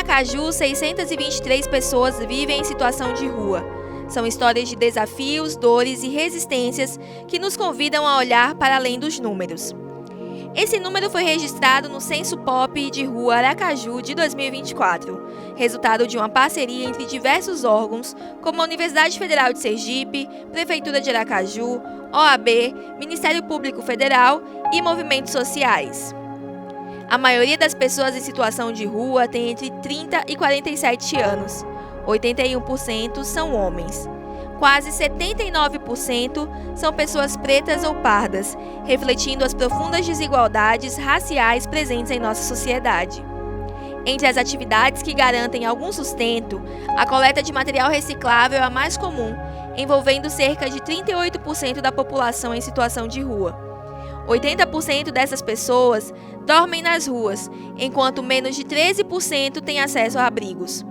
Aracaju, 623 pessoas vivem em situação de rua. São histórias de desafios, dores e resistências que nos convidam a olhar para além dos números. Esse número foi registrado no Censo Pop de Rua Aracaju de 2024, resultado de uma parceria entre diversos órgãos, como a Universidade Federal de Sergipe, Prefeitura de Aracaju, OAB, Ministério Público Federal e movimentos sociais. A maioria das pessoas em situação de rua tem entre 30 e 47 anos. 81% são homens. Quase 79% são pessoas pretas ou pardas, refletindo as profundas desigualdades raciais presentes em nossa sociedade. Entre as atividades que garantem algum sustento, a coleta de material reciclável é a mais comum, envolvendo cerca de 38% da população em situação de rua. 80% dessas pessoas dormem nas ruas, enquanto menos de 13% têm acesso a abrigos.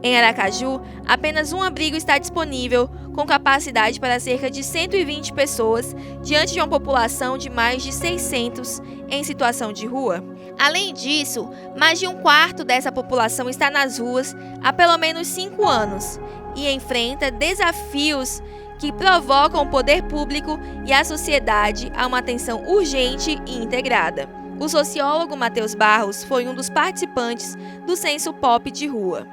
Em Aracaju, apenas um abrigo está disponível, com capacidade para cerca de 120 pessoas, diante de uma população de mais de 600 em situação de rua. Além disso, mais de um quarto dessa população está nas ruas há pelo menos 5 anos e enfrenta desafios que provocam o poder público e a sociedade a uma atenção urgente e integrada. O sociólogo Matheus Barros foi um dos participantes do Censo Pop de Rua.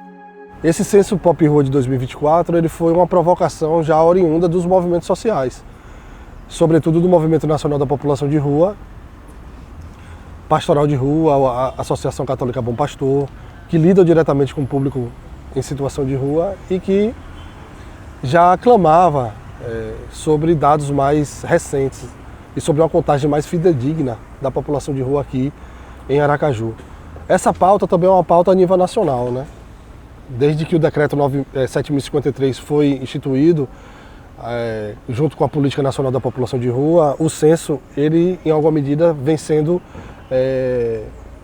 Esse Censo Pop Rua de 2024 ele foi uma provocação já oriunda dos movimentos sociais, sobretudo do Movimento Nacional da População de Rua, Pastoral de Rua, a Associação Católica Bom Pastor, que lidam diretamente com o público em situação de rua e que já clamava sobre dados mais recentes e sobre uma contagem mais fidedigna da população de rua aqui em Aracaju. Essa pauta também é uma pauta a nível nacional, né? Desde que o decreto 7.053 foi instituído, junto com a Política Nacional da População de Rua, o censo, ele em alguma medida vem sendo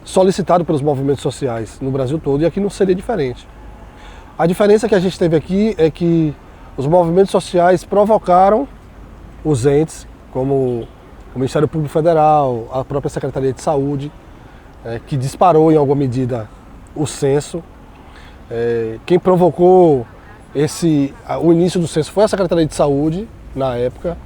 solicitado pelos movimentos sociais no Brasil todo, e aqui não seria diferente. A diferença que a gente teve aqui é que os movimentos sociais provocaram os entes, como o Ministério Público Federal, a própria Secretaria de Saúde, que disparou em alguma medida o censo. Quem provocou o início do censo foi a Secretaria de Saúde, na época,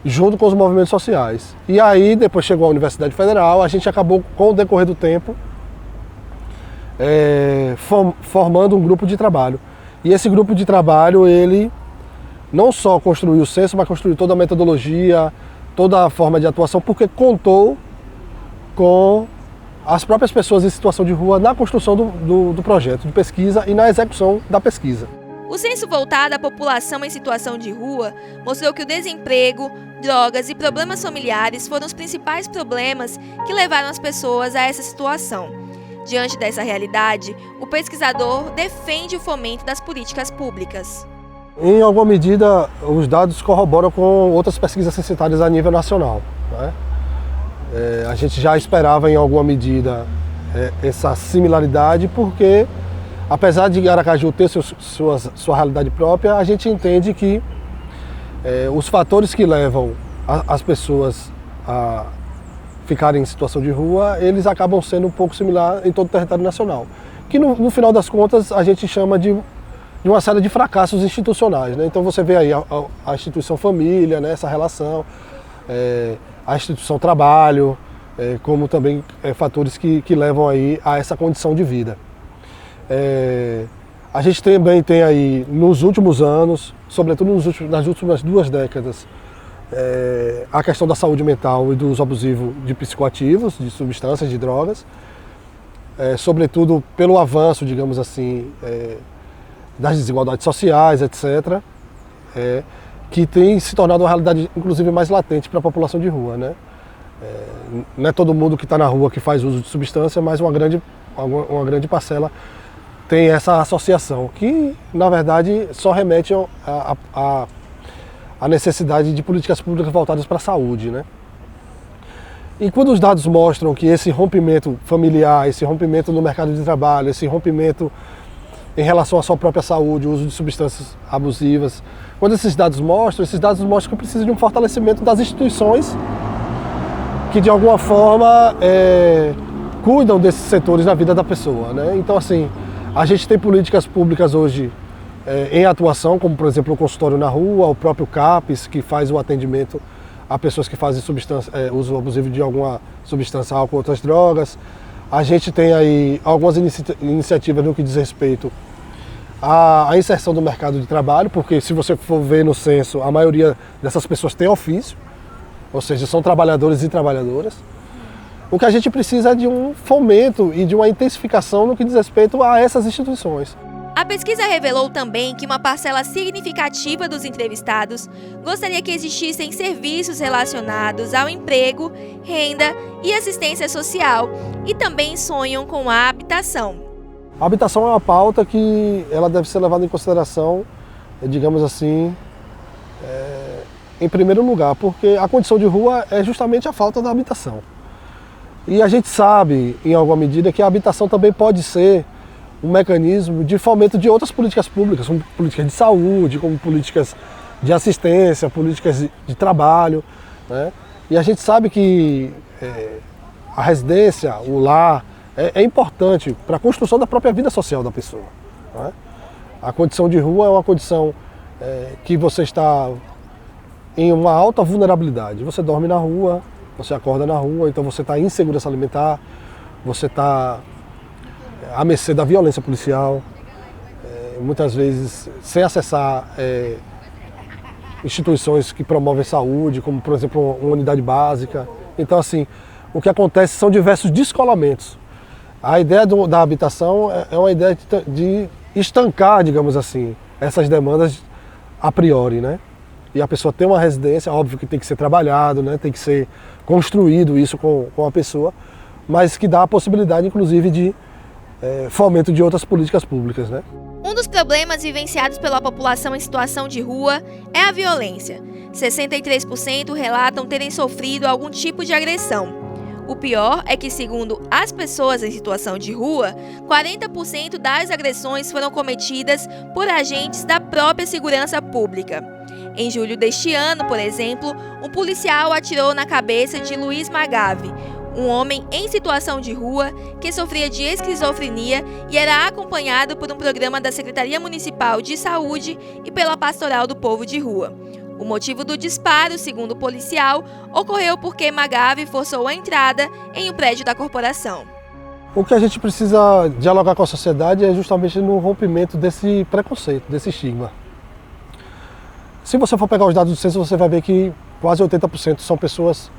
junto com os movimentos sociais. E aí, depois chegou a Universidade Federal, a gente acabou, com o decorrer do tempo, formando um grupo de trabalho. E esse grupo de trabalho, ele não só construiu o censo, mas construiu toda a metodologia, toda a forma de atuação, porque contou com as próprias pessoas em situação de rua na construção do projeto de pesquisa e na execução da pesquisa. O censo voltado à população em situação de rua mostrou que o desemprego, drogas e problemas familiares foram os principais problemas que levaram as pessoas a essa situação. Diante dessa realidade, o pesquisador defende o fomento das políticas públicas. Em alguma medida, os dados corroboram com outras pesquisas censitárias a nível nacional, né? A gente já esperava em alguma medida essa similaridade, porque apesar de Aracaju ter sua realidade própria, a gente entende que os fatores que levam as pessoas a ficarem em situação de rua, eles acabam sendo um pouco similares em todo o território nacional. Que no final das contas a gente chama de uma série de fracassos institucionais, né? Então você vê aí a instituição família, né, essa relação, a instituição trabalho, como também fatores que levam aí a essa condição de vida. A gente também tem aí, nos últimos anos, sobretudo nas últimas 2 décadas, a questão da saúde mental e do uso abusivo de psicoativos, de substâncias, de drogas, sobretudo pelo avanço, digamos assim, das desigualdades sociais, etc., que tem se tornado uma realidade, inclusive, mais latente para a população de rua, né? Não é todo mundo que está na rua que faz uso de substância, mas uma grande parcela tem essa associação, que, na verdade, só remete à necessidade de políticas públicas voltadas para a saúde, né? E quando os dados mostram que esse rompimento familiar, esse rompimento no mercado de trabalho, esse rompimento em relação à sua própria saúde, o uso de substâncias abusivas, quando esses dados mostram que precisa de um fortalecimento das instituições que, de alguma forma, cuidam desses setores na vida da pessoa, né? Então, assim, A gente tem políticas públicas hoje em atuação, como por exemplo o consultório na rua, o próprio CAPES, que faz o atendimento a pessoas que fazem uso abusivo de alguma substância, álcool ou outras drogas. A gente tem aí algumas iniciativas no que diz respeito à inserção do mercado de trabalho, porque se você for ver no censo, a maioria dessas pessoas tem ofício, ou seja, são trabalhadores e trabalhadoras. O que a gente precisa é de um fomento e de uma intensificação no que diz respeito a essas instituições. A pesquisa revelou também que uma parcela significativa dos entrevistados gostaria que existissem serviços relacionados ao emprego, renda e assistência social, e também sonham com a habitação. A habitação é uma pauta que ela deve ser levada em consideração, digamos assim, em primeiro lugar, porque a condição de rua é justamente a falta da habitação. E a gente sabe, em alguma medida, que a habitação também pode ser um mecanismo de fomento de outras políticas públicas, como políticas de saúde, como políticas de assistência, políticas de trabalho, né? E a gente sabe que a residência, o lar, é importante para a construção da própria vida social da pessoa, né? A condição de rua é uma condição que você está em uma alta vulnerabilidade. Você dorme na rua, você acorda na rua, então você está em insegurança alimentar, você está à mercê da violência policial, muitas vezes sem acessar instituições que promovem saúde, como por exemplo uma unidade básica. Então assim, o que acontece são diversos descolamentos. A ideia da habitação é uma ideia de estancar, digamos assim, essas demandas a priori, né? E a pessoa tem uma residência, óbvio que tem que ser trabalhado, né? Tem que ser construído isso com a pessoa, mas que dá a possibilidade inclusive de fomento de outras políticas públicas, né? Um dos problemas vivenciados pela população em situação de rua é a violência. 63% relatam terem sofrido algum tipo de agressão. O pior é que, segundo as pessoas em situação de rua, 40% das agressões foram cometidas por agentes da própria segurança pública. Em julho deste ano, por exemplo, um policial atirou na cabeça de Luiz Magave, um homem em situação de rua que sofria de esquizofrenia e era acompanhado por um programa da Secretaria Municipal de Saúde e pela Pastoral do Povo de Rua. O motivo do disparo, segundo o policial, ocorreu porque Magave forçou a entrada em um prédio da corporação. O que a gente precisa dialogar com a sociedade é justamente no rompimento desse preconceito, desse estigma. Se você for pegar os dados do censo, você vai ver que quase 80% são pessoas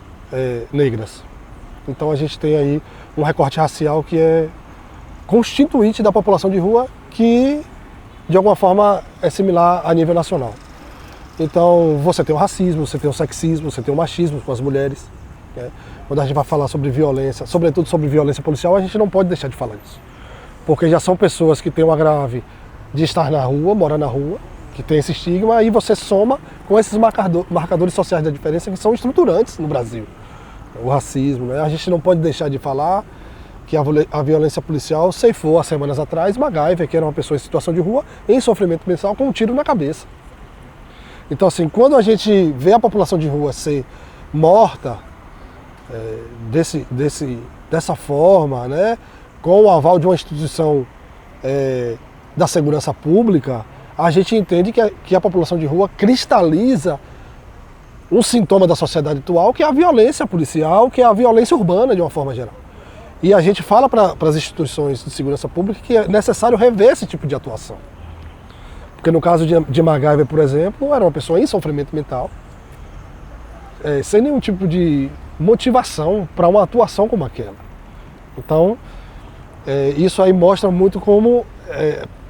negras. Então a gente tem aí um recorte racial que é constituinte da população de rua, que de alguma forma é similar a nível nacional. Então você tem o racismo, você tem o sexismo, você tem o machismo com as mulheres, né? Quando a gente vai falar sobre violência, sobretudo sobre violência policial, a gente não pode deixar de falar disso. Porque já são pessoas que têm um agrave de estar na rua, morar na rua, que tem esse estigma, e você soma com esses marcadores sociais da diferença que são estruturantes no Brasil. O racismo, né? A gente não pode deixar de falar que a violência policial ceifou há semanas atrás Magaiva, que era uma pessoa em situação de rua, em sofrimento mental, com um tiro na cabeça. Então assim, quando a gente vê a população de rua ser morta dessa forma, né, com o aval de uma instituição da segurança pública, a gente entende que a população de rua cristaliza um sintoma da sociedade atual, que é a violência policial, que é a violência urbana de uma forma geral. E a gente fala para as instituições de segurança pública que é necessário rever esse tipo de atuação. Porque no caso de Magaiva, por exemplo, era uma pessoa em sofrimento mental, sem nenhum tipo de motivação para uma atuação como aquela. Então, isso aí mostra muito como,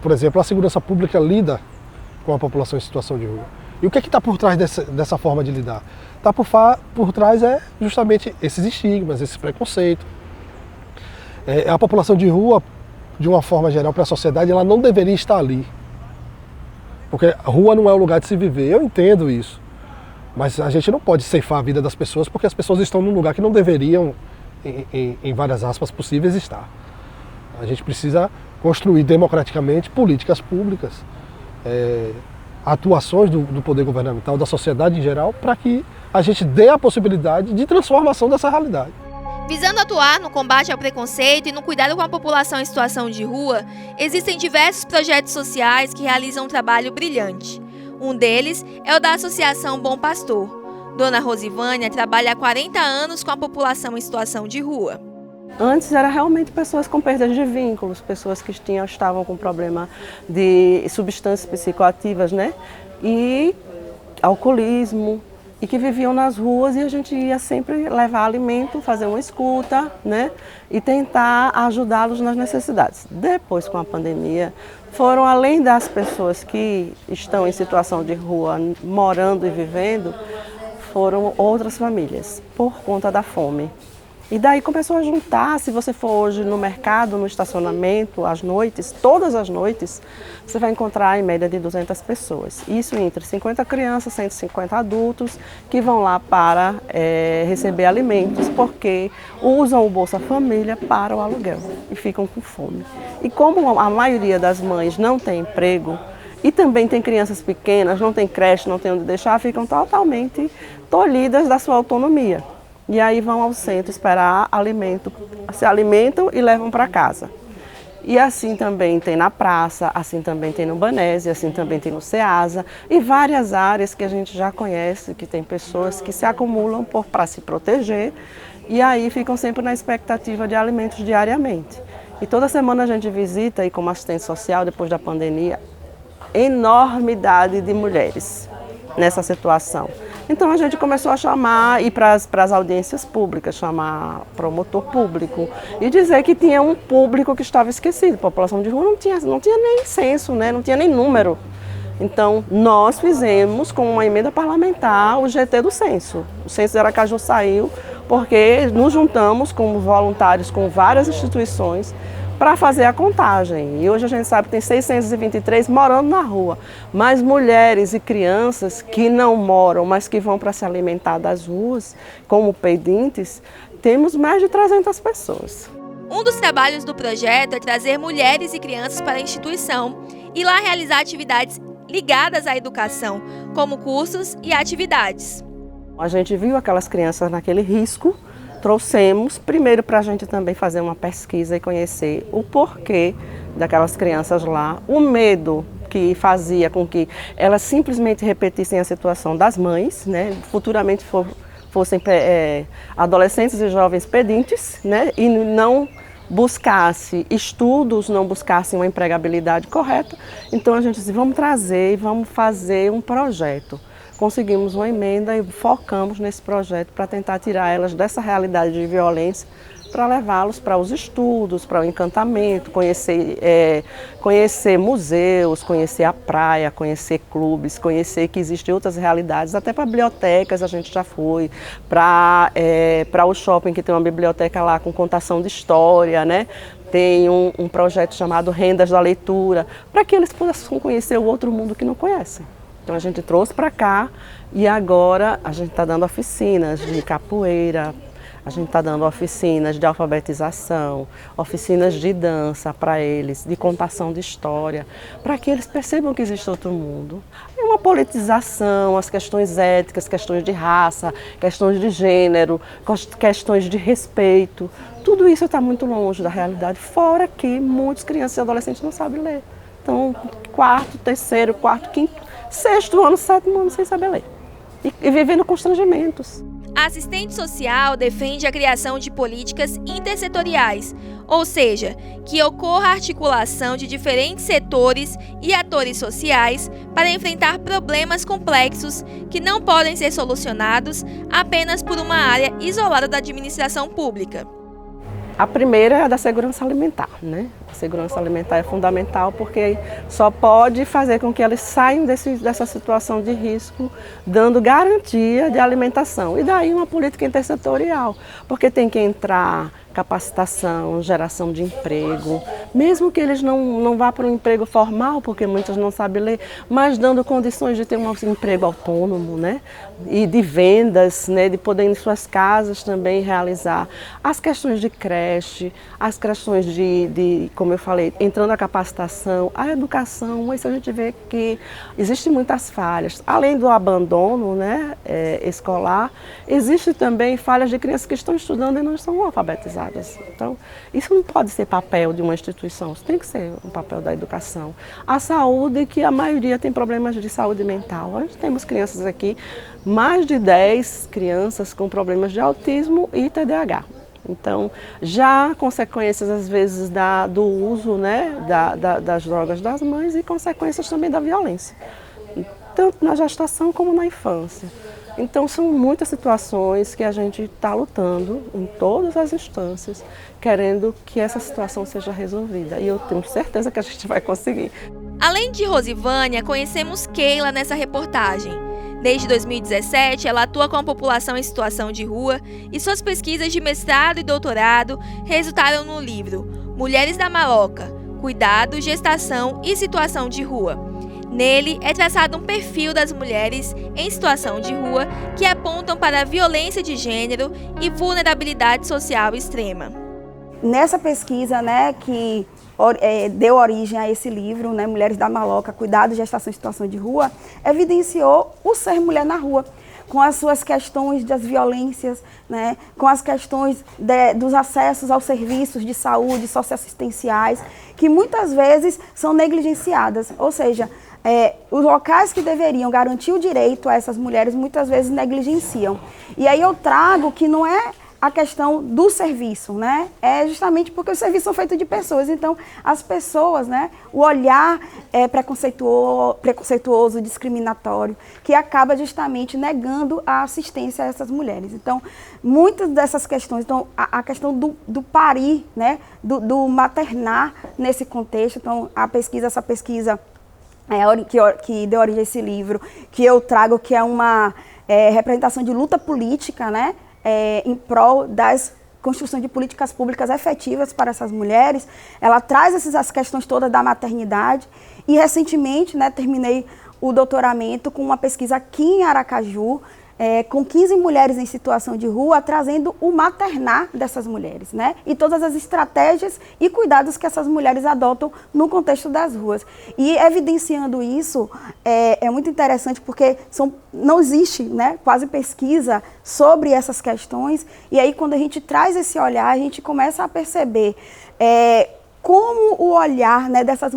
por exemplo, a segurança pública lida com a população em situação de rua. E o que está por trás dessa forma de lidar? Está por trás justamente esses estigmas, esse preconceito. A população de rua, de uma forma geral, para a sociedade, ela não deveria estar ali. Porque a rua não é o lugar de se viver, eu entendo isso. Mas a gente não pode ceifar a vida das pessoas porque as pessoas estão num lugar que não deveriam, em várias aspas possíveis, estar. A gente precisa construir democraticamente políticas públicas, atuações do poder governamental, da sociedade em geral, para que a gente dê a possibilidade de transformação dessa realidade. Visando atuar no combate ao preconceito e no cuidado com a população em situação de rua, existem diversos projetos sociais que realizam um trabalho brilhante. Um deles é o da Associação Bom Pastor. Dona Rosivânia trabalha há 40 anos com a população em situação de rua. Antes era realmente pessoas com perda de vínculos, pessoas que estavam com problema de substâncias psicoativas, né? E alcoolismo, e que viviam nas ruas, e a gente ia sempre levar alimento, fazer uma escuta, né? E tentar ajudá-los nas necessidades. Depois, com a pandemia, foram além das pessoas que estão em situação de rua, morando e vivendo, foram outras famílias, por conta da fome. E daí começou a juntar. Se você for hoje no mercado, no estacionamento, às noites, todas as noites, você vai encontrar em média de 200 pessoas. Isso entre 50 crianças, 150 adultos, que vão lá para receber alimentos, porque usam o Bolsa Família para o aluguel e ficam com fome. E como a maioria das mães não tem emprego, e também tem crianças pequenas, não tem creche, não tem onde deixar, ficam totalmente tolhidas da sua autonomia. E aí vão ao centro esperar alimento, se alimentam e levam para casa. E assim também tem na praça, assim também tem no Banese, assim também tem no Ceasa e várias áreas que a gente já conhece, que tem pessoas que se acumulam para se proteger e aí ficam sempre na expectativa de alimentos diariamente. E toda semana a gente visita, aí como assistente social, depois da pandemia, enormidade de mulheres nessa situação. Então a gente começou a chamar, ir para as audiências públicas, chamar promotor público e dizer que tinha um público que estava esquecido. A população de rua não tinha nem censo, né? Não tinha nem número. Então nós fizemos com uma emenda parlamentar o GT do censo. O censo de Aracaju saiu porque nos juntamos como voluntários com várias instituições para fazer a contagem. E hoje a gente sabe que tem 623 morando na rua, mas mulheres e crianças que não moram, mas que vão para se alimentar das ruas, como pedintes, temos mais de 300 pessoas. Um dos trabalhos do projeto é trazer mulheres e crianças para a instituição e lá realizar atividades ligadas à educação, como cursos e atividades. A gente viu aquelas crianças naquele risco, trouxemos, primeiro para a gente também fazer uma pesquisa e conhecer o porquê daquelas crianças lá, o medo que fazia com que elas simplesmente repetissem a situação das mães, né? Futuramente fossem adolescentes e jovens pedintes, né? E não buscasse estudos, não buscasse uma empregabilidade correta. Então a gente disse, vamos trazer e vamos fazer um projeto. Conseguimos uma emenda e focamos nesse projeto para tentar tirar elas dessa realidade de violência, para levá-los para os estudos, para o encantamento, conhecer museus, conhecer a praia, conhecer clubes, conhecer que existem outras realidades, até para bibliotecas a gente já foi, para o shopping que tem uma biblioteca lá com contação de história, né? Tem um projeto chamado Rendas da Leitura, para que eles possam conhecer o outro mundo que não conhecem. Então a gente trouxe para cá e agora a gente está dando oficinas de capoeira, a gente está dando oficinas de alfabetização, oficinas de dança para eles, de contação de história, para que eles percebam que existe outro mundo. É uma politização, as questões éticas, questões de raça, questões de gênero, questões de respeito, tudo isso está muito longe da realidade, fora que muitas crianças e adolescentes não sabem ler. Então, quarto, terceiro, quarto, quinto, sexto ano, sétimo ano sem saber ler e vivendo constrangimentos. A assistente social defende a criação de políticas intersetoriais, ou seja, que ocorra a articulação de diferentes setores e atores sociais para enfrentar problemas complexos que não podem ser solucionados apenas por uma área isolada da administração pública. A primeira é a da segurança alimentar, né? A segurança alimentar é fundamental porque só pode fazer com que eles saiam dessa situação de risco, dando garantia de alimentação. E daí uma política intersetorial, porque tem que entrar capacitação, geração de emprego, mesmo que eles não vá para um emprego formal, porque muitos não sabem ler, mas dando condições de ter um emprego autônomo, né? E de vendas, né? De poder em suas casas também realizar as questões de creche, as questões de como eu falei, entrando a capacitação, a educação, isso a gente vê que existem muitas falhas. Além do abandono, né, escolar, existe também falhas de crianças que estão estudando e não estão alfabetizadas. Então, isso não pode ser papel de uma instituição, isso tem que ser um papel da educação. A saúde, que a maioria tem problemas de saúde mental. Nós temos crianças aqui, mais de 10 crianças com problemas de autismo e TDAH. Então, já há consequências, às vezes, do uso, né, das drogas das mães e consequências também da violência, tanto na gestação como na infância. Então, são muitas situações que a gente está lutando em todas as instâncias, querendo que essa situação seja resolvida. E eu tenho certeza que a gente vai conseguir. Além de Rosivânia, conhecemos Keila nessa reportagem. Desde 2017, ela atua com a população em situação de rua e suas pesquisas de mestrado e doutorado resultaram no livro Mulheres da Maloca, Cuidado, Gestação e Situação de Rua. Nele é traçado um perfil das mulheres em situação de rua que apontam para a violência de gênero e vulnerabilidade social extrema. Nessa pesquisa, né, que deu origem a esse livro, né, Mulheres da Maloca, Cuidado, Gestação e Situação de Rua, evidenciou o ser mulher na rua, com as suas questões das violências, né, com as questões dos acessos aos serviços de saúde, socioassistenciais, que muitas vezes são negligenciadas, ou seja, os locais que deveriam garantir o direito a essas mulheres muitas vezes negligenciam. E aí eu trago que não é a questão do serviço, né? É justamente porque os serviços são feitos de pessoas. Então, as pessoas, né? O olhar é preconceituoso, discriminatório, que acaba justamente negando a assistência a essas mulheres. Então, muitas dessas questões, então, a questão do parir, né? Do maternar nesse contexto. Então, essa pesquisa que deu origem a esse livro, que eu trago, que é uma representação de luta política, né? Em prol das construção de políticas públicas efetivas para essas mulheres. Ela traz as questões todas da maternidade e recentemente, né, terminei o doutoramento com uma pesquisa aqui em Aracaju, com 15 mulheres em situação de rua, trazendo o maternar dessas mulheres, né? E todas as estratégias e cuidados que essas mulheres adotam no contexto das ruas. E evidenciando isso, é muito interessante porque não existe, né, quase pesquisa sobre essas questões. E aí, quando a gente traz esse olhar, a gente começa a perceber como o olhar, né, essas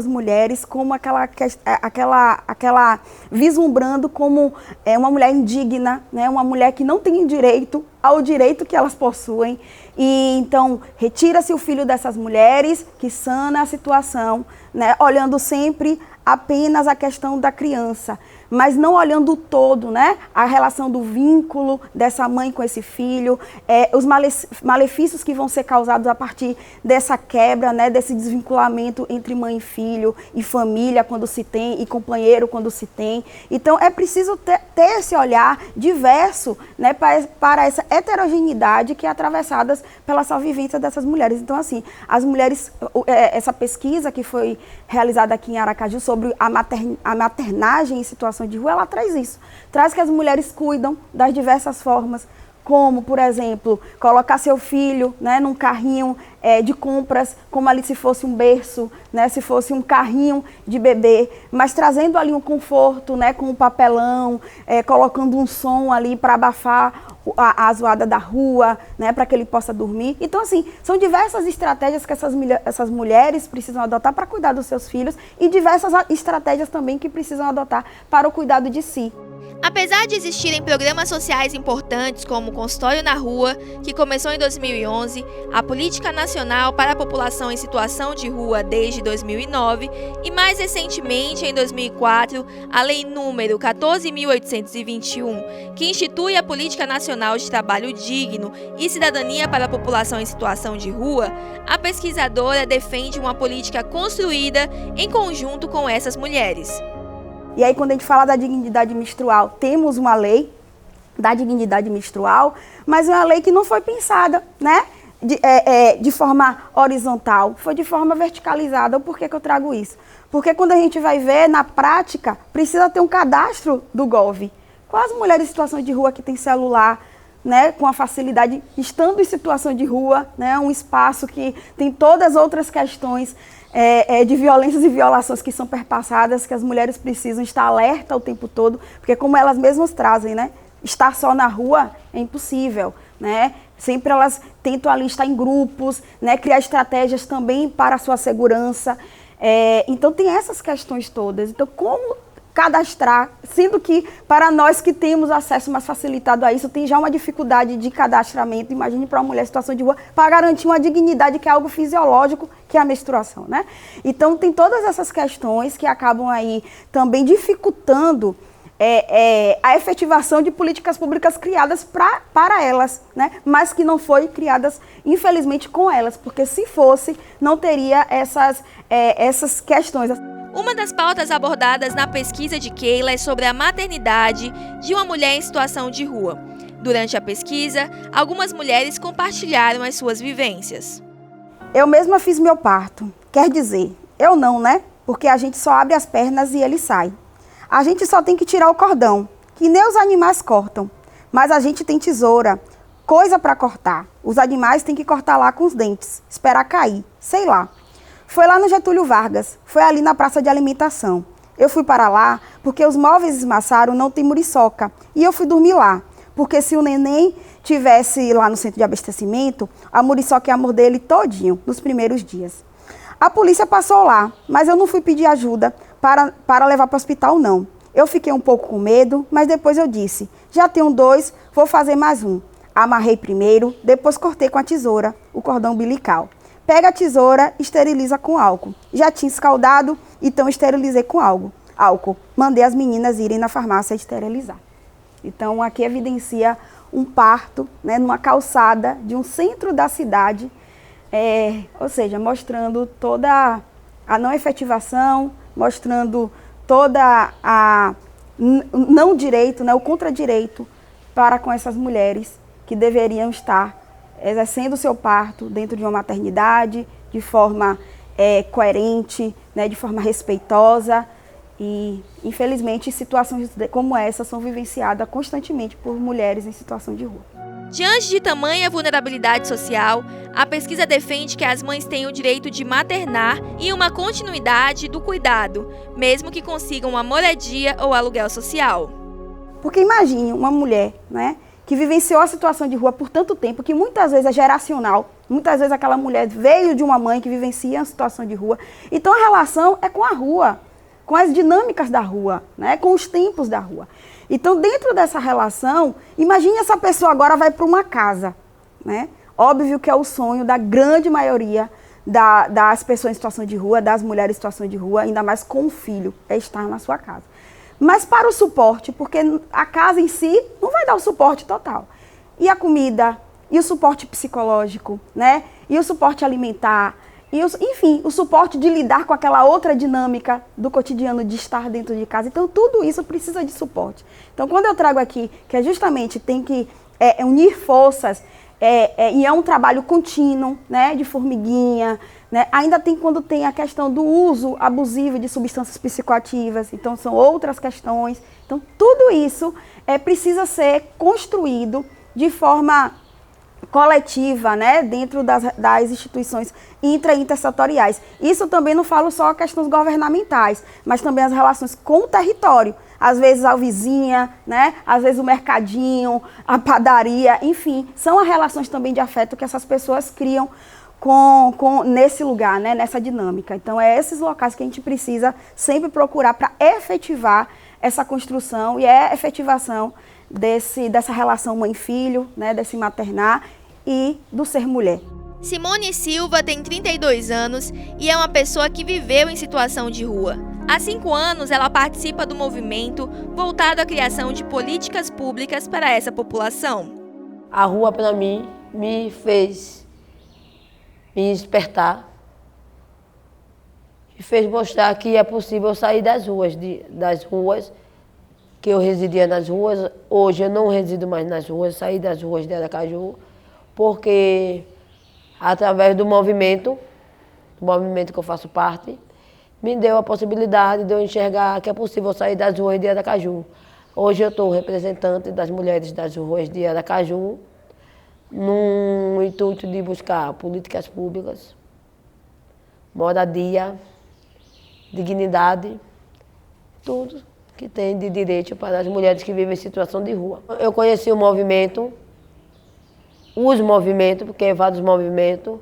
mulheres, como aquela vislumbrando como uma mulher indigna, né, uma mulher que não tem direito ao direito que elas possuem. E então retira-se o filho dessas mulheres, que sana a situação, né, olhando sempre apenas a questão da criança, mas não olhando o todo, né? A relação do vínculo dessa mãe com esse filho, os malefícios que vão ser causados a partir dessa quebra, né? Desse desvinculamento entre mãe e filho, e família quando se tem, e companheiro quando se tem. Então é preciso ter esse olhar diverso, né? Para essa heterogeneidade que é atravessada pela só vivência dessas mulheres. Então, assim, as mulheres, essa pesquisa que foi realizada aqui em Aracaju sobre a maternagem em situação de rua, ela traz isso. Traz que as mulheres cuidam das diversas formas, como, por exemplo, colocar seu filho, né, num carrinho de compras, como ali se fosse um berço, né, se fosse um carrinho de bebê, mas trazendo ali um conforto, né, com um papelão, colocando um som ali para abafar a zoada da rua, né, para que ele possa dormir. Então, assim, são diversas estratégias que essas mulheres precisam adotar para cuidar dos seus filhos e diversas estratégias também que precisam adotar para o cuidado de si. Apesar de existirem programas sociais importantes como o Consultório na Rua, que começou em 2011, a Política Nacional para a População em Situação de Rua desde 2009 e mais recentemente, em 2004, a Lei número 14.821, que institui a Política Nacional de Trabalho Digno e Cidadania para a População em Situação de Rua, a pesquisadora defende uma política construída em conjunto com essas mulheres. E aí, quando a gente fala da dignidade menstrual, temos uma lei da dignidade menstrual, mas é uma lei que não foi pensada, né, de forma horizontal, foi de forma verticalizada. Por que que eu trago isso? Porque quando a gente vai ver, na prática, precisa ter um cadastro do Gov. Quais mulheres em situação de rua que tem celular, né, com a facilidade, estando em situação de rua, né, um espaço que tem todas as outras questões de violências e violações que são perpassadas, que as mulheres precisam estar alerta o tempo todo, porque como elas mesmas trazem, né, estar só na rua é impossível, né? Sempre elas tentam ali estar em grupos, né, criar estratégias também para a sua segurança. Então tem essas questões todas. Então como cadastrar, sendo que para nós que temos acesso mais facilitado a isso, tem já uma dificuldade de cadastramento, imagine para uma mulher em situação de rua, para garantir uma dignidade que é algo fisiológico, que é a menstruação, né? Então tem todas essas questões que acabam aí também dificultando a efetivação de políticas públicas criadas para elas, né? Mas que não foi criadas, infelizmente, com elas, porque se fosse, não teria essas questões. Uma das pautas abordadas na pesquisa de Keila é sobre a maternidade de uma mulher em situação de rua. Durante a pesquisa, algumas mulheres compartilharam as suas vivências. Eu mesma fiz meu parto, quer dizer, eu não, né? Porque a gente só abre as pernas e ele sai. A gente só tem que tirar o cordão, que nem os animais cortam. Mas a gente tem tesoura, coisa para cortar. Os animais têm que cortar lá com os dentes, esperar cair, sei lá. Foi lá no Getúlio Vargas, foi ali na praça de alimentação. Eu fui para lá porque os móveis esmaçaram, não tem muriçoca. E eu fui dormir lá, porque se o neném tivesse lá no centro de abastecimento, a muriçoca ia morder ele todinho, nos primeiros dias. A polícia passou lá, mas eu não fui pedir ajuda para levar para o hospital, não. Eu fiquei um pouco com medo, mas depois eu disse, já tenho 2, vou fazer mais um. Amarrei primeiro, depois cortei com a tesoura o cordão umbilical. Pega a tesoura, esteriliza com álcool. Já tinha escaldado, então esterilizei com álcool. Mandei as meninas irem na farmácia esterilizar. Então aqui evidencia um parto, né, numa calçada de um centro da cidade, ou seja, mostrando toda a não efetivação, mostrando toda a não direito, né, o contradireito para com essas mulheres que deveriam estar exercendo o seu parto dentro de uma maternidade, de forma coerente, né, de forma respeitosa. E, infelizmente, situações como essa são vivenciadas constantemente por mulheres em situação de rua. Diante de tamanha vulnerabilidade social, a pesquisa defende que as mães têm o direito de maternar e uma continuidade do cuidado, mesmo que consigam uma moradia ou aluguel social. Porque imagine uma mulher, né, que vivenciou a situação de rua por tanto tempo, que muitas vezes é geracional, muitas vezes aquela mulher veio de uma mãe que vivencia a situação de rua. Então a relação é com a rua, com as dinâmicas da rua, né, com os tempos da rua. Então dentro dessa relação, imagine essa pessoa agora vai para uma casa, né? Óbvio que é o sonho da grande maioria das pessoas em situação de rua, das mulheres em situação de rua, ainda mais com um filho, é estar na sua casa. Mas para o suporte, porque a casa em si não vai dar o suporte total. E a comida, e o suporte psicológico, né? E o suporte alimentar, enfim, o suporte de lidar com aquela outra dinâmica do cotidiano de estar dentro de casa. Então, tudo isso precisa de suporte. Então, quando eu trago aqui que é justamente tem que unir forças, e é um trabalho contínuo, né, de formiguinha, né? Ainda tem quando tem a questão do uso abusivo de substâncias psicoativas, então são outras questões. Então, tudo isso precisa ser construído de forma coletiva, né, dentro das instituições intersetoriais. Isso também não falo só questões governamentais, mas também as relações com o território. Às vezes a vizinha, né, às vezes o mercadinho, a padaria, enfim, são as relações também de afeto que essas pessoas criam nesse lugar, né, nessa dinâmica. Então, esses locais que a gente precisa sempre procurar para efetivar essa construção e a efetivação dessa relação mãe-filho, né, desse maternar e do ser mulher. Simone Silva tem 32 anos e é uma pessoa que viveu em situação de rua. Há 5 anos, ela participa do movimento voltado à criação de políticas públicas para essa população. A rua, para mim, me fez me despertar e fez mostrar que é possível sair das ruas, que eu residia nas ruas. Hoje eu não resido mais nas ruas, saí das ruas de Aracaju, porque através do movimento que eu faço parte, me deu a possibilidade de eu enxergar que é possível sair das ruas de Aracaju. Hoje eu estou representante das mulheres das ruas de Aracaju, num intuito de buscar políticas públicas, moradia, dignidade, tudo que tem de direito para as mulheres que vivem em situação de rua. Eu conheci o movimento, os movimentos, porque é vários movimentos,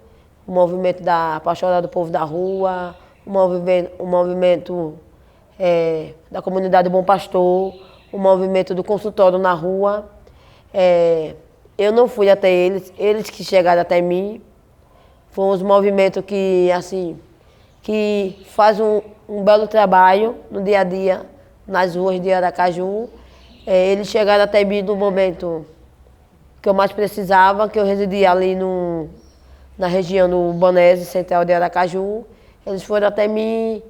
o movimento da Pastoral do Povo da Rua, o movimento da Comunidade Bom Pastor, o movimento do consultório na rua. Eu não fui até eles que chegaram até mim. Foram os movimentos que, assim, que fazem um belo trabalho no dia a dia, nas ruas de Aracaju. Eles chegaram até mim no momento que eu mais precisava, que eu residia ali na região do Bonese, central de Aracaju. Eles foram até mim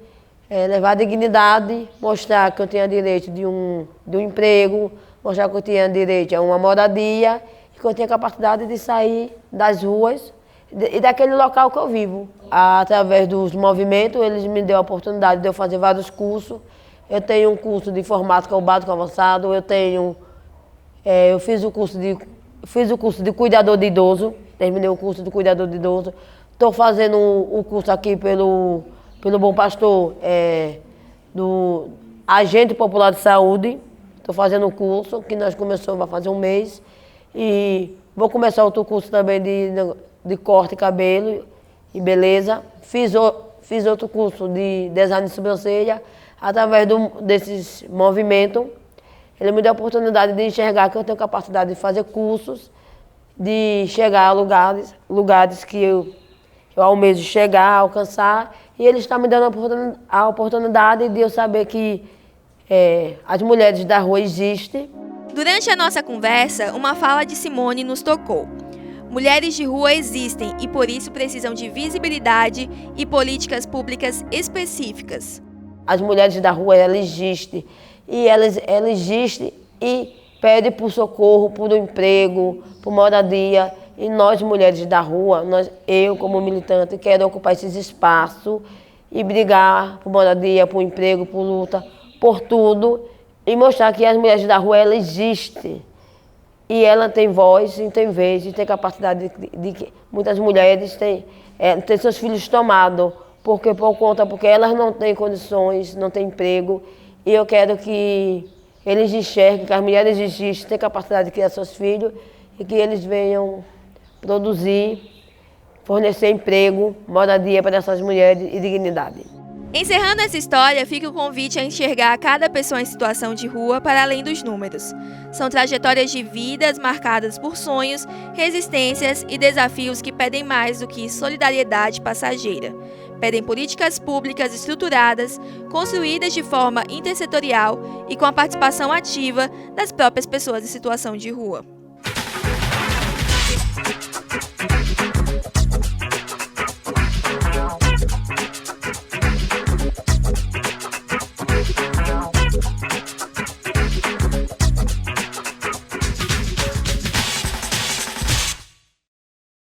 levar dignidade, mostrar que eu tinha direito de um emprego, mostrar que eu tinha direito a uma moradia e que eu tinha capacidade de sair das ruas e daquele local que eu vivo. Através dos movimentos, eles me deu a oportunidade de eu fazer vários cursos. Eu tenho um curso de informática básico avançado, eu fiz o curso de cuidador de idoso, terminei o curso de cuidador de idoso. Estou fazendo o curso aqui pelo Bom Pastor, do Agente Popular de Saúde. Estou fazendo o curso, que nós começamos, vai fazer um mês. E vou começar outro curso também de corte de cabelo e beleza. Fiz outro curso de design de sobrancelha. Através desses movimentos, ele me deu a oportunidade de enxergar que eu tenho capacidade de fazer cursos, de chegar a lugares que eu almejo chegar, alcançar, e ele está me dando a oportunidade de eu saber que as mulheres da rua existem. Durante a nossa conversa, uma fala de Simone nos tocou. Mulheres de rua existem e por isso precisam de visibilidade e políticas públicas específicas. As mulheres da rua, elas existem, e elas existem e pedem por socorro, por um emprego, por moradia. E nós, mulheres da rua, eu como militante, quero ocupar esses espaços e brigar por moradia, por emprego, por luta, por tudo, e mostrar que as mulheres da rua, elas existem. E ela tem voz, e tem vez, e tem capacidade de que muitas mulheres têm seus filhos tomados, porque elas não têm condições, não têm emprego. E eu quero que eles enxerguem que as mulheres existem, têm capacidade de criar seus filhos e que eles venham produzir, fornecer emprego, moradia para essas mulheres e dignidade. Encerrando essa história, fica o convite a enxergar cada pessoa em situação de rua para além dos números. São trajetórias de vidas marcadas por sonhos, resistências e desafios que pedem mais do que solidariedade passageira. Pedem políticas públicas estruturadas, construídas de forma intersetorial e com a participação ativa das próprias pessoas em situação de rua.